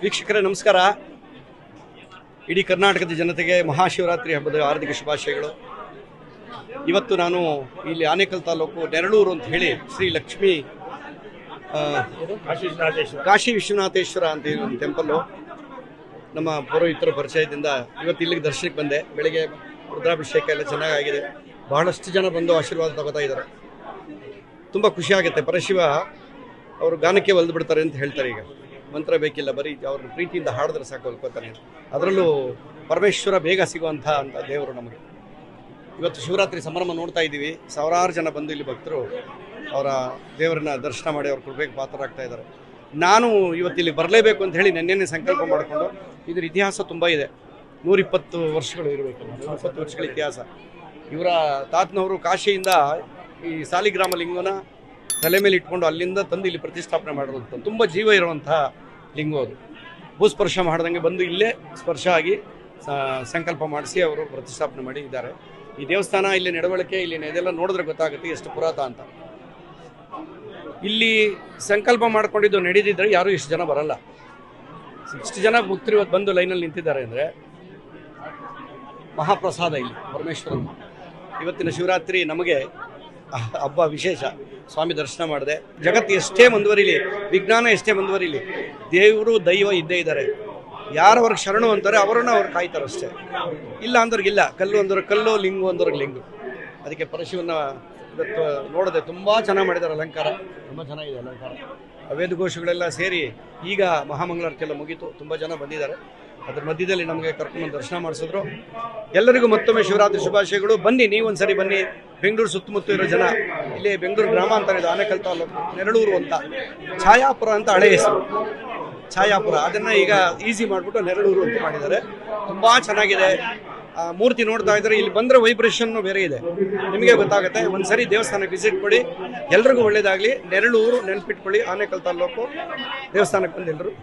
ವೀಕ್ಷಕರೇ ನಮಸ್ಕಾರ. ಇಡೀ ಕರ್ನಾಟಕದ ಜನತೆಗೆ ಮಹಾಶಿವರಾತ್ರಿ ಹಬ್ಬದ ಹಾರ್ದಿಕ ಶುಭಾಶಯಗಳು. ಇವತ್ತು ನಾನು ಇಲ್ಲಿ ಆನೇಕಲ್ ತಾಲೂಕು ನೆರಳೂರು ಅಂತ ಹೇಳಿ ಶ್ರೀ ಲಕ್ಷ್ಮೀ ಕಾಶಿ ವಿಶ್ವನಾಥೇಶ್ವರ ಅಂತ ಹೇಳಿ ಒಂದು ಟೆಂಪಲ್ಲು. ನಮ್ಮ ಪುರೋಹಿತರ ಪರಿಚಯದಿಂದ ಇವತ್ತು ಇಲ್ಲಿಗೆ ದರ್ಶನಕ್ಕೆ ಬಂದೆ. ಬೆಳಗ್ಗೆ ರುದ್ರಾಭಿಷೇಕ ಎಲ್ಲ ಚೆನ್ನಾಗಿದೆ. ಬಹಳಷ್ಟು ಜನ ಬಂದು ಆಶೀರ್ವಾದ ತಗೋತಾ ಇದ್ದಾರೆ. ತುಂಬ ಖುಷಿಯಾಗುತ್ತೆ. ಪರಶಿವ ಅವರು ಗಾನಕ್ಕೆ ಒಲ್ದು ಬಿಡ್ತಾರೆ ಅಂತ ಹೇಳ್ತಾರೆ. ಈಗ ಮಂತ್ರ ಬೇಕಿಲ್ಲ, ಬರೀ ಅವ್ರ ಪ್ರೀತಿಯಿಂದ ಹಾಡಿದ್ರೆ ಸಾಕು ಅಲ್ಕೋತಾನೆ. ಅದರಲ್ಲೂ ಪರಮೇಶ್ವರ ಬೇಗ ಸಿಗುವಂಥ ದೇವರು ನಮಗೆ. ಇವತ್ತು ಶಿವರಾತ್ರಿ ಸಂಭ್ರಮ ನೋಡ್ತಾ ಇದ್ದೀವಿ. ಸಾವಿರಾರು ಜನ ಬಂದು ಇಲ್ಲಿ ಭಕ್ತರು ಅವರ ದೇವರನ್ನ ದರ್ಶನ ಮಾಡಿ ಅವ್ರ ಕೃಪೆಗೆ ಪಾತ್ರರಾಗ್ತಾ ಇದ್ದಾರೆ. ನಾನು ಇವತ್ತಿಲ್ಲಿ ಬರಲೇಬೇಕು ಅಂತ ಹೇಳಿ ನೆನ್ನೆ ಸಂಕಲ್ಪ ಮಾಡಿಕೊಂಡು, ಇದ್ರ ಇತಿಹಾಸ ತುಂಬ ಇದೆ. 120 ವರ್ಷಗಳು ಇರಬೇಕು, 120 ವರ್ಷಗಳ ಇತಿಹಾಸ. ಇವರ ತಾತನವರು ಕಾಶಿಯಿಂದ ಈ ಸಾಲಿಗ್ರಾಮ ಲಿಂಗನ ತಲೆ ಮೇಲೆ ಇಟ್ಕೊಂಡು ಅಲ್ಲಿಂದ ತಂದು ಇಲ್ಲಿ ಪ್ರತಿಷ್ಠಾಪನೆ ಮಾಡಿರುವಂಥ ತುಂಬ ಜೀವ ಇರುವಂಥ ಲಿಂಗ ಅದು. ಭೂಸ್ಪರ್ಶ ಮಾಡ್ದಂಗೆ ಬಂದು ಇಲ್ಲೇ ಸ್ಪರ್ಶ ಆಗಿ ಸಂಕಲ್ಪ ಮಾಡಿಸಿ ಅವರು ಪ್ರತಿಷ್ಠಾಪನೆ ಮಾಡಿ ಇದ್ದಾರೆ. ಈ ದೇವಸ್ಥಾನ, ಇಲ್ಲಿ ನಡವಳಿಕೆ, ಇಲ್ಲಿ ಇದೆಲ್ಲ ನೋಡಿದ್ರೆ ಗೊತ್ತಾಗುತ್ತೆ ಎಷ್ಟು ಪುರಾತನ ಅಂತ. ಇಲ್ಲಿ ಸಂಕಲ್ಪ ಮಾಡ್ಕೊಂಡಿದ್ದು ನಡೆದಿದ್ದರೆ ಯಾರೂ ಇಷ್ಟು ಜನ ಬರಲ್ಲ. ಇಷ್ಟು ಜನ ಭಕ್ತರು ಇವತ್ತು ಬಂದು ಲೈನಲ್ಲಿ ನಿಂತಿದ್ದಾರೆ ಅಂದರೆ ಮಹಾಪ್ರಸಾದ ಇಲ್ಲಿ ಪರಮೇಶ್ವರನ. ಇವತ್ತಿನ ಶಿವರಾತ್ರಿ ನಮಗೆ ಹಬ್ಬ ವಿಶೇಷ. ಸ್ವಾಮಿ ದರ್ಶನ ಮಾಡಿದೆ. ಜಗತ್ತು ಎಷ್ಟೇ ಮುಂದುವರಿಲಿ, ವಿಜ್ಞಾನ ಎಷ್ಟೇ ಮುಂದುವರಿಲಿ, ದೇವರು ದೈವ ಇದ್ದೇ ಇದ್ದಾರೆ. ಯಾರವ್ರಿಗೆ ಶರಣು ಅಂತಾರೆ ಅವರನ್ನ ಅವ್ರು ಕಾಯ್ತಾರೆ ಅಷ್ಟೇ. ಇಲ್ಲ ಅಂದವ್ರಿಗಿಲ್ಲ. ಕಲ್ಲು ಅಂದವ್ರಿಗೆ ಕಲ್ಲು, ಲಿಂಗು ಅಂದವ್ರಿಗೆ ಲಿಂಗು. ಅದಕ್ಕೆ ಪರಶಿವನ ಇವತ್ತು ನೋಡಿದೆ. ತುಂಬ ಚೆನ್ನಾಗಿ ಮಾಡಿದ್ದಾರೆ ಅಲಂಕಾರ. ತುಂಬ ಚೆನ್ನಾಗಿದೆ ಅಲಂಕಾರ. ವೇದಘೋಷಗಳೆಲ್ಲ ಸೇರಿ ಈಗ ಮಹಾಮಂಗಳಾರತಿಯೆಲ್ಲ ಮುಗೀತು. ತುಂಬ ಜನ ಬಂದಿದ್ದಾರೆ. ಅದ್ರ ಮಧ್ಯದಲ್ಲಿ ನಮಗೆ ಕರ್ಕೊಂಡು ದರ್ಶನ ಮಾಡಿಸಿದ್ರು. ಎಲ್ಲರಿಗೂ ಮತ್ತೊಮ್ಮೆ ಶಿವರಾತ್ರಿ ಶುಭಾಶಯಗಳು. ಬನ್ನಿ, ನೀವೊಂದ್ಸರಿ ಬನ್ನಿ. ಬೆಂಗಳೂರು ಸುತ್ತಮುತ್ತ ಇರೋ ಜನ, ಇಲ್ಲಿ ಬೆಂಗಳೂರು ಗ್ರಾಮ ಅಂತ ಇದೆ, ಆನೇಕಲ್ ತಾಲೂಕು ನೆರಳೂರು ಅಂತ. ಛಾಯಾಪುರ ಅಂತ ಹಳೆ ಹೆಸರು, ಛಾಯಾಪುರ. ಅದನ್ನು ಈಗ ಈಸಿ ಮಾಡಿಬಿಟ್ಟು ನೆರಳೂರು ಅಂತ ಮಾಡಿದ್ದಾರೆ. ತುಂಬ ಚೆನ್ನಾಗಿದೆ. ಮೂರ್ತಿ ನೋಡ್ತಾ ಇದ್ದಾರೆ. ಇಲ್ಲಿ ಬಂದರೆ ವೈಬ್ರೇಷನ್ ಬೇರೆ ಇದೆ, ನಿಮಗೆ ಗೊತ್ತಾಗುತ್ತೆ. ಒಂದ್ಸರಿ ದೇವಸ್ಥಾನಕ್ಕೆ ವಿಸಿಟ್ ಕೊಡಿ. ಎಲ್ರಿಗೂ ಒಳ್ಳೇದಾಗಲಿ. ನೆರಳೂರು ನೆನಪಿಟ್ಕೊಳ್ಳಿ, ಆನೇಕಲ್ ತಾಲೂಕು. ದೇವಸ್ಥಾನಕ್ಕೆ ಬಂದು ಎಲ್ಲರೂ